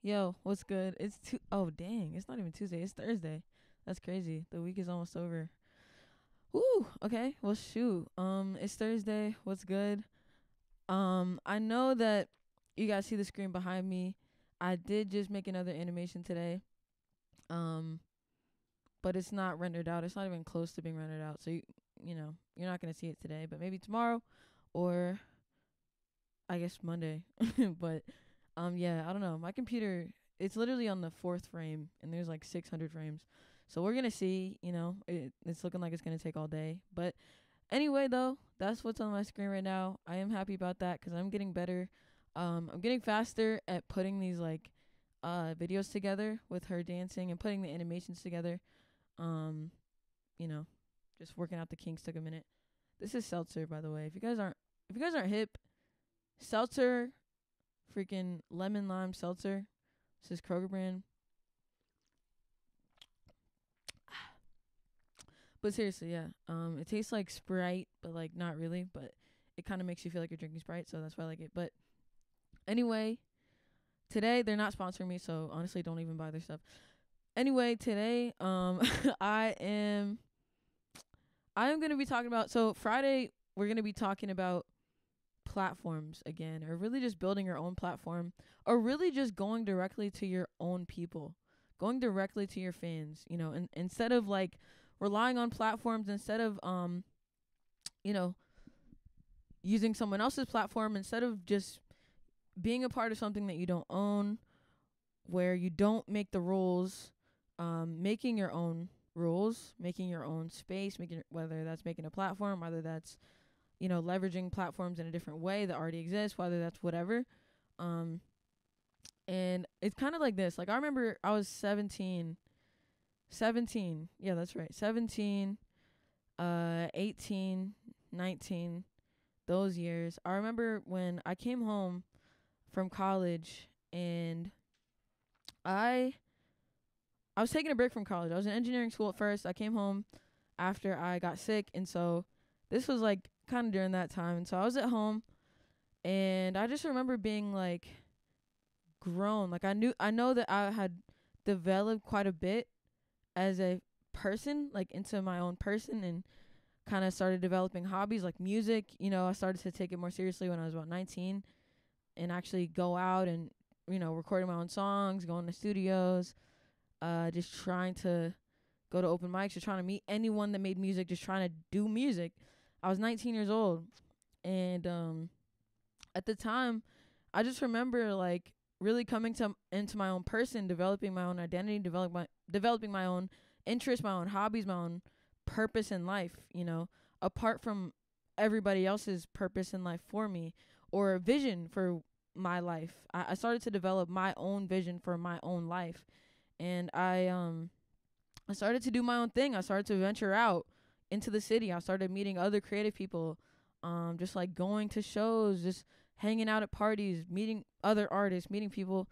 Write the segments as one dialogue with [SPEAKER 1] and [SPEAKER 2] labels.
[SPEAKER 1] Yo, what's good? Oh, dang. It's not even Tuesday. It's Thursday. That's crazy. The week is almost over. Woo. Okay. Well, shoot. It's Thursday. What's good? I know that you guys see the screen behind me. I did just make another animation today. Um, but it's not rendered out. It's not even close to being rendered out. So you're not gonna see it today, but maybe tomorrow, or I guess Monday. But yeah, I don't know. My computer, it's literally on the fourth frame, and there's like 600 frames. So we're gonna see. It's looking like it's gonna take all day. But anyway, though, that's what's on my screen right now. I am happy about that because I'm getting better. I'm getting faster at putting these videos together with her dancing and putting the animations together. Um, you know, just working out the kinks took a minute. This is seltzer, by the way. If you guys aren't hip, seltzer, freaking lemon lime seltzer. This is Kroger brand. But seriously, yeah. It tastes like Sprite, but like not really. But it kind of makes you feel like you're drinking Sprite, so that's why I like it. But anyway, today they're not sponsoring me, so honestly, don't even buy their stuff. Anyway, today, I am gonna be talking about. So Friday, we're gonna be talking about platforms again, or really just building your own platform, or really just going directly to your own people, going directly to your fans, and instead of like relying on platforms, instead of you know using someone else's platform, instead of just being a part of something that you don't own, where you don't make the rules, making your own rules, making your own space, whether that's making a platform, whether that's leveraging platforms in a different way that already exists, whether that's whatever. And it's kind of like this. Like, I remember I was 17. Yeah, that's right. 17, 18, 19, those years. I remember when I came home from college, and I was taking a break from college. I was in engineering school at first. I came home after I got sick, and so this was like kind of during that time. And so I was at home, and I just remember being like grown. Like, I know that I had developed quite a bit as a person, like into my own person, and kind of started developing hobbies like music. I started to take it more seriously when I was about 19, and actually go out and recording my own songs, going to studios, just trying to go to open mics, just trying to meet anyone that made music, just trying to do music. I was 19 years old, and at the time, I just remember like really coming into my own person, developing my own identity, developing my own interests, my own hobbies, my own purpose in life, apart from everybody else's purpose in life for me, or vision for my life. I started to develop my own vision for my own life, and I started to do my own thing. I started to venture out into the city. I started meeting other creative people, just like going to shows, just hanging out at parties, meeting other artists, meeting people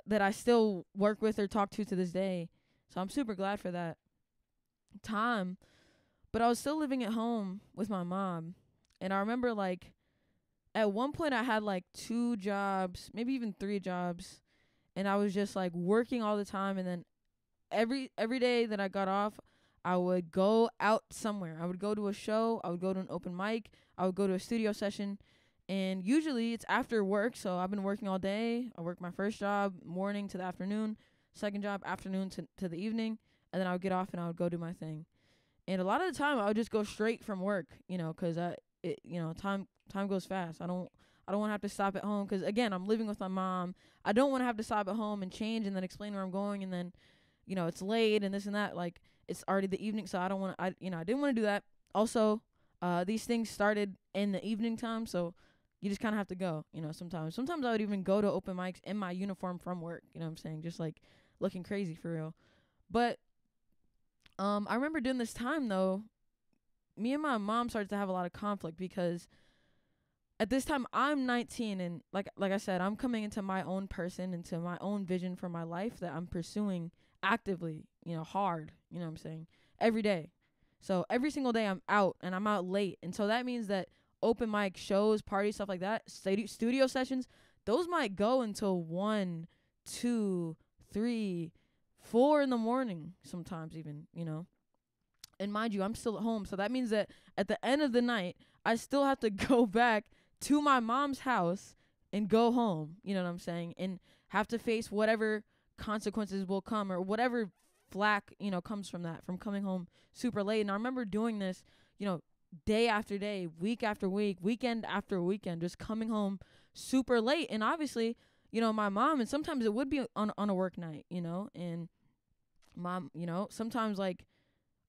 [SPEAKER 1] that I still work with or talk to this day. So I'm super glad for that time. But I was still living at home with my mom. And I remember like at one point I had like 2 jobs, maybe even 3 jobs. And I was just like working all the time. And then every day that I got off, I would go out somewhere. I would go to a show. I would go to an open mic. I would go to a studio session. And usually it's after work. So I've been working all day. I worked my first job morning to the afternoon, second job afternoon to the evening. And then I would get off and I would go do my thing. And a lot of the time I would just go straight from work, cause time goes fast. I don't want to have to stop at home. Cause again, I'm living with my mom. I don't want to have to stop at home and change and then explain where I'm going. And then, it's late and this and that. Like, it's already the evening. So I didn't want to do that. Also, these things started in the evening time. So you just kind of have to go, sometimes. Sometimes I would even go to open mics in my uniform from work, you know what I'm saying? Just like looking crazy for real. But I remember during this time though, me and my mom started to have a lot of conflict because at this time I'm 19, and like I said, I'm coming into my own person, into my own vision for my life that I'm pursuing actively, hard, you know what I'm saying, every day. So every single day I'm out, and I'm out late. And so that means that open mic shows, parties, stuff like that, studio sessions, those might go until 1, 2, 3, 4 in the morning sometimes even, you know. And mind you, I'm still at home. So that means that at the end of the night, I still have to go back to my mom's house and go home. You know what I'm saying? And have to face whatever consequences will come or whatever flack, you know, comes from that, from coming home super late. And I remember doing this, you know, day after day, week after week, weekend after weekend, just coming home super late. And obviously, you know, my mom, and sometimes it would be on a work night, you know, and mom, you know, sometimes like,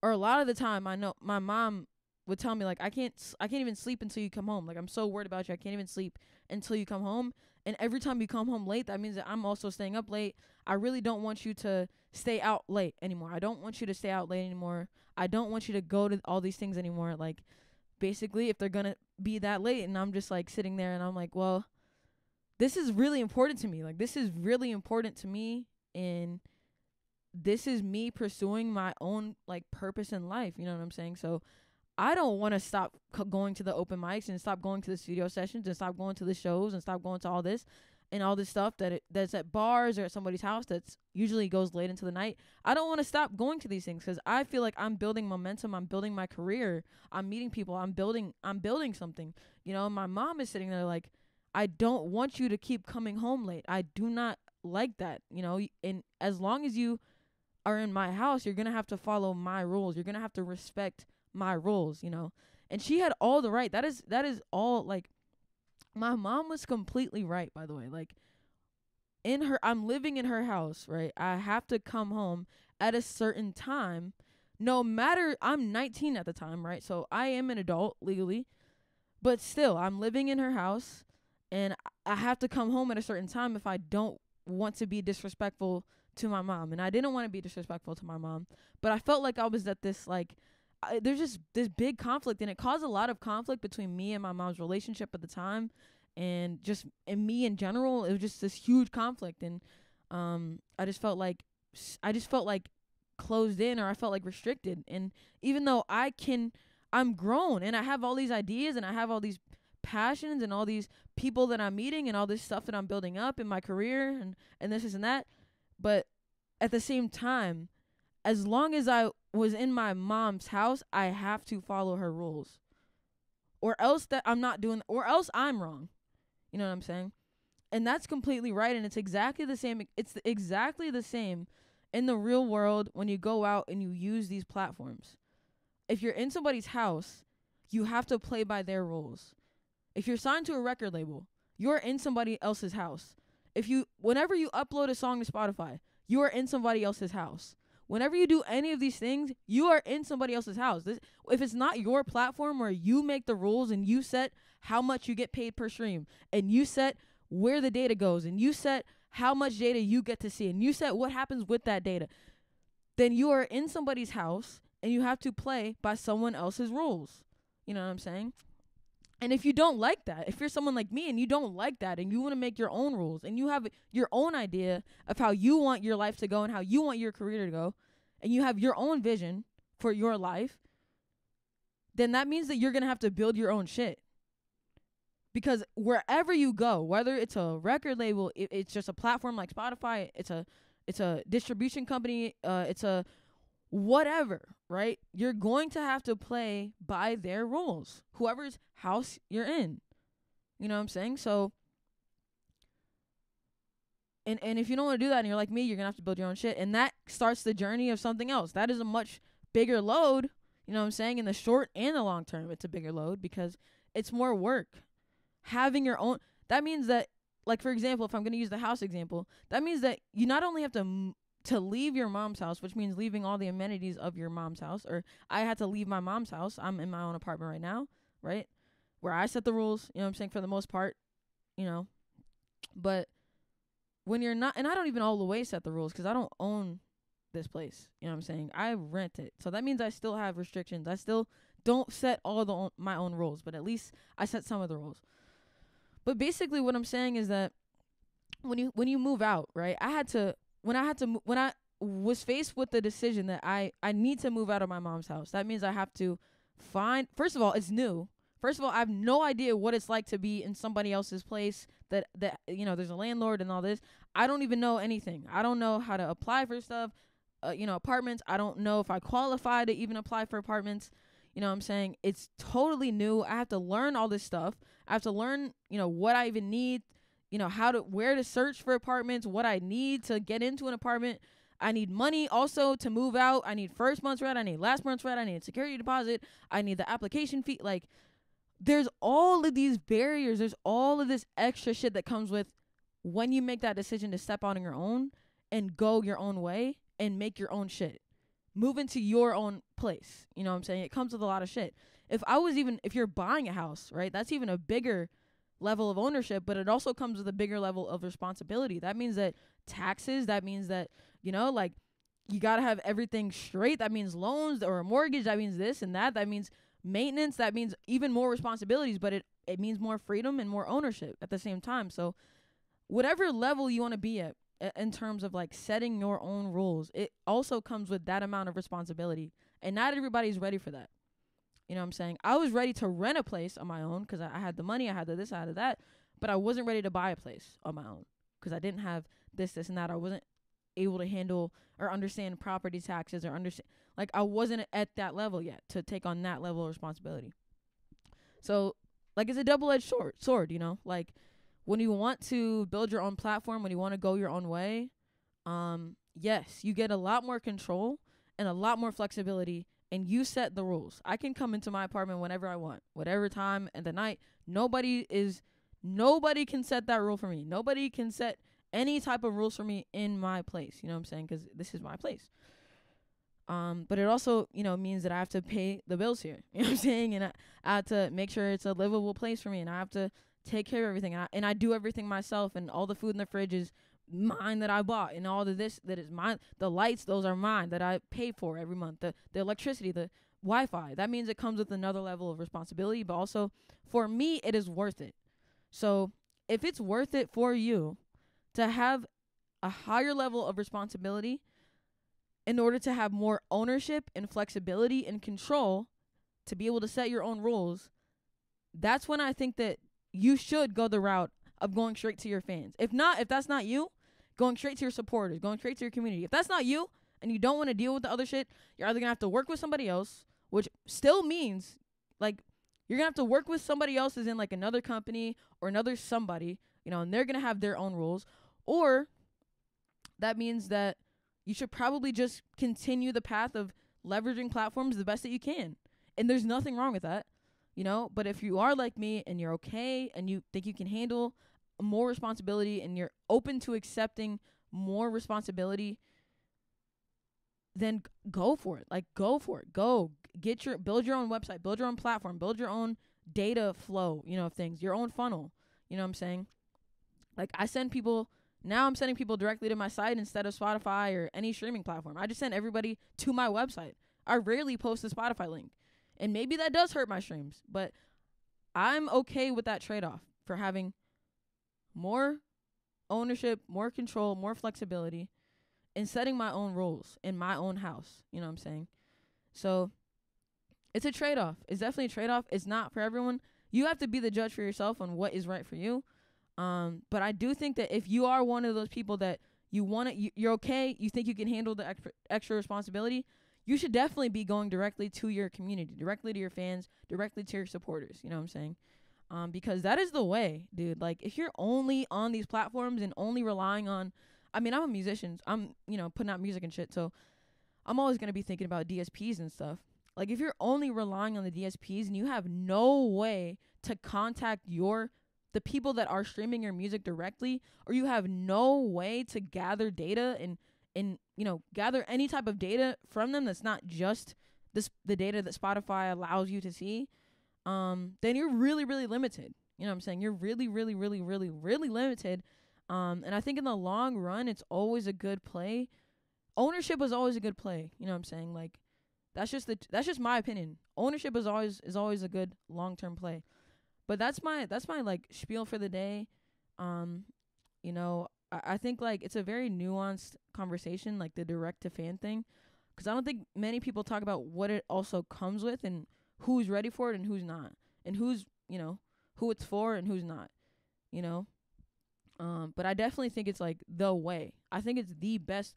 [SPEAKER 1] or a lot of the time, I know my mom would tell me like, I can't even sleep until you come home. Like, I'm so worried about you. I can't even sleep until you come home. And every time you come home late, that means that I'm also staying up late. I really don't want you to stay out late anymore. I don't want you to stay out late anymore. I don't want you to go to all these things anymore. Like, basically, if they're going to be that late and I'm just like sitting there and I'm like, well, this is really important to me. Like, this is really important to me. And this is me pursuing my own like purpose in life. You know what I'm saying? So I don't want to stop going to the open mics and stop going to the studio sessions and stop going to the shows and stop going to all this and all this stuff that's at bars or at somebody's house that's usually goes late into the night. I don't want to stop going to these things because I feel like I'm building momentum. I'm building my career. I'm meeting people. I'm building something. You know, my mom is sitting there like, I don't want you to keep coming home late. I do not like that, you know, and as long as you are in my house, you're going to have to follow my rules. You're going to have to respect my rules, you know. And she had all the right. That is all, like, my mom was completely right, by the way. Like, I'm living in her house, right? I have to come home at a certain time, no matter, I'm 19 at the time, right? So I am an adult legally, but still, I'm living in her house, and I have to come home at a certain time if I don't want to be disrespectful to my mom. And I didn't want to be disrespectful to my mom, but I felt like I was at this, like, there's just this big conflict, and it caused a lot of conflict between me and my mom's relationship at the time, and me in general. It was just this huge conflict, and I just felt like closed in, or I felt like restricted. And even though I'm grown and I have all these ideas and I have all these passions and all these people that I'm meeting and all this stuff that I'm building up in my career and this and that. But at the same time, as long as I was in my mom's house, I have to follow her rules, or else I'm wrong. You know what I'm saying? And that's completely right. And it's exactly the same. It's exactly the same in the real world when you go out and you use these platforms. If you're in somebody's house, you have to play by their rules. If you're signed to a record label, you're in somebody else's house. Whenever you upload a song to Spotify, you are in somebody else's house. Whenever you do any of these things, you are in somebody else's house. If it's not your platform where you make the rules and you set how much you get paid per stream, and you set where the data goes, and you set how much data you get to see, and you set what happens with that data, then you are in somebody's house and you have to play by someone else's rules. You know what I'm saying? And if you don't like that, if you're someone like me and you don't like that and you want to make your own rules and you have your own idea of how you want your life to go and how you want your career to go, and you have your own vision for your life, then that means that you're going to have to build your own shit. Because wherever you go, whether it's a record label, it's just a platform like Spotify, it's a distribution company, it's a whatever, right? You're going to have to play by their rules, whoever's house you're in. You know what I'm saying? So, and if you don't want to do that and you're like me, you're going to have to build your own shit. And that starts the journey of something else. That is a much bigger load, you know what I'm saying? In the short and the long term, it's a bigger load because it's more work. Having your own, that means that, like, for example, if I'm going to use the house example, that means that you not only have to leave your mom's house, which means leaving all the amenities of your mom's house, or I had to leave my mom's house. I'm in my own apartment right now, right? Where I set the rules, you know what I'm saying, for the most part, you know. But when you're not, and I don't even all the way set the rules because I don't own this place, you know what I'm saying? I rent it. So that means I still have restrictions. I still don't set all my own rules, but at least I set some of the rules. But basically what I'm saying is that when you move out, right? When I was faced with the decision that I need to move out of my mom's house, that means I have to first of all, it's new First of all, I have no idea what it's like to be in somebody else's place that there's a landlord and all this. I don't even know anything. I don't know how to apply for stuff, apartments. I don't know if I qualify to even apply for apartments. You know what I'm saying? It's totally new. I have to learn all this stuff. I have to learn, what I even need, where to search for apartments, what I need to get into an apartment. I need money also to move out. I need first month's rent. I need last month's rent. I need security deposit. I need the application fee. Like, there's all of these barriers. There's all of this extra shit that comes with when you make that decision to step out on your own and go your own way and make your own shit. Move into your own place. You know what I'm saying? It comes with a lot of shit. If you're buying a house, right, that's even a bigger level of ownership, but it also comes with a bigger level of responsibility. That means that taxes, that means that, like, you got to have everything straight. That means loans or a mortgage. That means this and that. That means maintenance. That means even more responsibilities, but it means more freedom and more ownership at the same time. So whatever level you want to be at in terms of like setting your own rules, it also comes with that amount of responsibility. And not everybody's ready for that. You know what I'm saying? I was ready to rent a place on my own because I had the money, I had the this, I had that, but I wasn't ready to buy a place on my own because I didn't have this, and that. I wasn't able to handle or understand property taxes or understand, like, I wasn't at that level yet to take on that level of responsibility. So, like, it's a double-edged sword, like, when you want to build your own platform, when you want to go your own way, yes, you get a lot more control and a lot more flexibility, and you set the rules. I can come into my apartment whenever I want, whatever time of the night. Nobody can set that rule for me. Nobody can set any type of rules for me in my place. You know what I'm saying? Because this is my place. But it also, means that I have to pay the bills here. You know what I'm saying? And I have to make sure it's a livable place for me, and I have to take care of everything. And I do everything myself, and all the food in the fridge is mine that I bought, and all of this that is mine. The lights, those are mine that I pay for every month. The electricity, the Wi-Fi. That means it comes with another level of responsibility, but also for me, it is worth it. So if it's worth it for you to have a higher level of responsibility in order to have more ownership and flexibility and control to be able to set your own rules, that's when I think that you should go the route of going straight to your fans. If that's not you, going straight to your supporters, going straight to your community. If that's not you and you don't want to deal with the other shit, you're either going to have to work with somebody else, which still means, like, you're going to have to work with somebody else as in, like, another company or another somebody, and they're going to have their own rules. Or that means that you should probably just continue the path of leveraging platforms the best that you can. And there's nothing wrong with that, But if you are like me and you're okay and you think you can handle more responsibility and you're open to accepting more responsibility, then go for it. Like, go for it. Build your own website, build your own platform, build your own data flow, of things, your own funnel. You know what I'm saying? Like, I'm sending people directly to my site instead of Spotify or any streaming platform. I just send everybody to my website. I rarely post a Spotify link. And maybe that does hurt my streams, but I'm okay with that trade-off for having more ownership, more control, more flexibility, and setting my own rules in my own house. You know what I'm saying? So it's a trade-off. It's definitely a trade-off. It's not for everyone. You have to be the judge for yourself on what is right for you. But I do think that if you are one of those people that you're okay, you think you can handle the extra responsibility, you should definitely be going directly to your community, directly to your fans, directly to your supporters. You know what I'm saying? Because that is the way, dude. Like, if you're only on these platforms and only relying on, I'm a musician. I'm, putting out music and shit. So I'm always going to be thinking about DSPs and stuff. Like, if you're only relying on the DSPs and you have no way to contact the people that are streaming your music directly, or you have no way to gather data and gather any type of data from them that's not just the data that Spotify allows you to see, then you're really, really limited. You know what I'm saying? You're really, really, really, really, really limited. And I think in the long run, it's always a good play. Ownership is always a good play. You know what I'm saying? Like, that's just my opinion. Ownership is always a good long-term play. But that's my like spiel for the day. I think, like, it's a very nuanced conversation, like the direct to fan thing, because I don't think many people talk about what it also comes with and who's ready for it and who's not. and who's, who it's for and who's not, you know. But I definitely think it's like the way. I think it's the best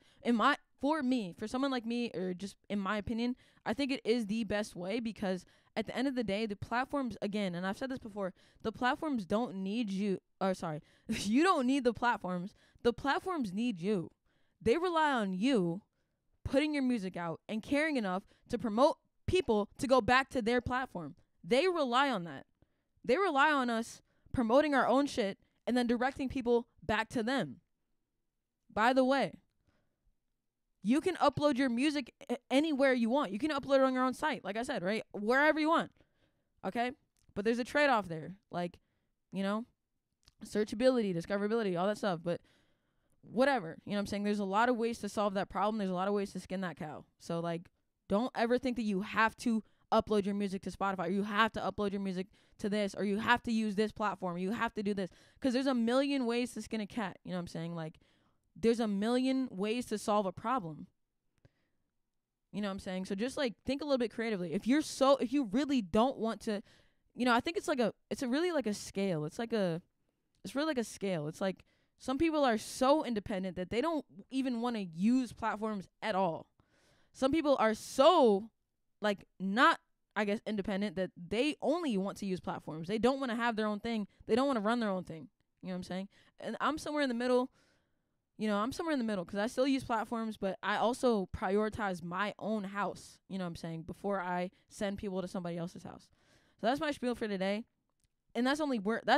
[SPEAKER 1] for someone like me, or just in my opinion, I think it is the best way, because at the end of the day, the platforms, again, and I've said this before, the platforms don't need you, or sorry, you don't need the platforms. The platforms need you. They rely on you putting your music out and caring enough to promote people to go back to their platform. They rely on that. They rely on us promoting our own shit and then directing people back to them. By the way, you can upload your music anywhere you want. You can upload it on your own site, like I said, right? Wherever you want. Okay? But there's a trade-off there. Like, searchability, discoverability, all that stuff. But whatever. You know what I'm saying? There's a lot of ways to solve that problem. There's a lot of ways to skin that cow. So, like, don't ever think that you have to upload your music to Spotify, or you have to upload your music to this, or you have to use this platform, or you have to do this. Because there's a million ways to skin a cat. You know what I'm saying? Like, there's a million ways to solve a problem. You know what I'm saying? So just, like, think a little bit creatively. If you really don't want to, I think it's really like a scale. It's really like a scale. It's like some people are so independent that they don't even want to use platforms at all. Some people are so, like, not, I guess, independent that they only want to use platforms. They don't want to have their own thing. They don't want to run their own thing. You know what I'm saying? And I'm somewhere in the middle. Because I still use platforms, but I also prioritize my own house, you know what I'm saying, before I send people to somebody else's house. So that's my spiel for today. And that's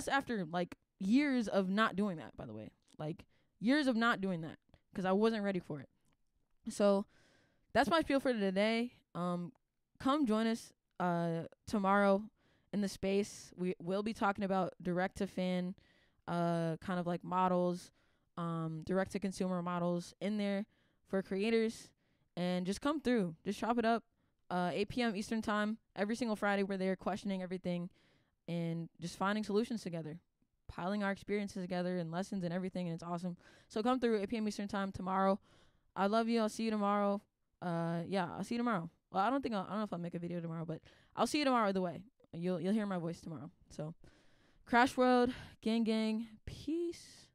[SPEAKER 1] after, like, years of not doing that, by the way. Like, years of not doing that, because I wasn't ready for it. So that's my spiel for today. Come join us tomorrow in the space. We will be talking about direct-to-fan kind of like models, direct-to-consumer models in there for creators. And just come through. Just chop it up. 8 p.m. Eastern time. Every single Friday we're there questioning everything and just finding solutions together. Piling our experiences together and lessons and everything, and it's awesome. So come through 8 p.m. Eastern time tomorrow. I love you. I'll see you tomorrow. I'll see you tomorrow. Well, I don't know if I'll make a video tomorrow, but I'll see you tomorrow either way. You'll hear my voice tomorrow. So, Krash World, gang, peace.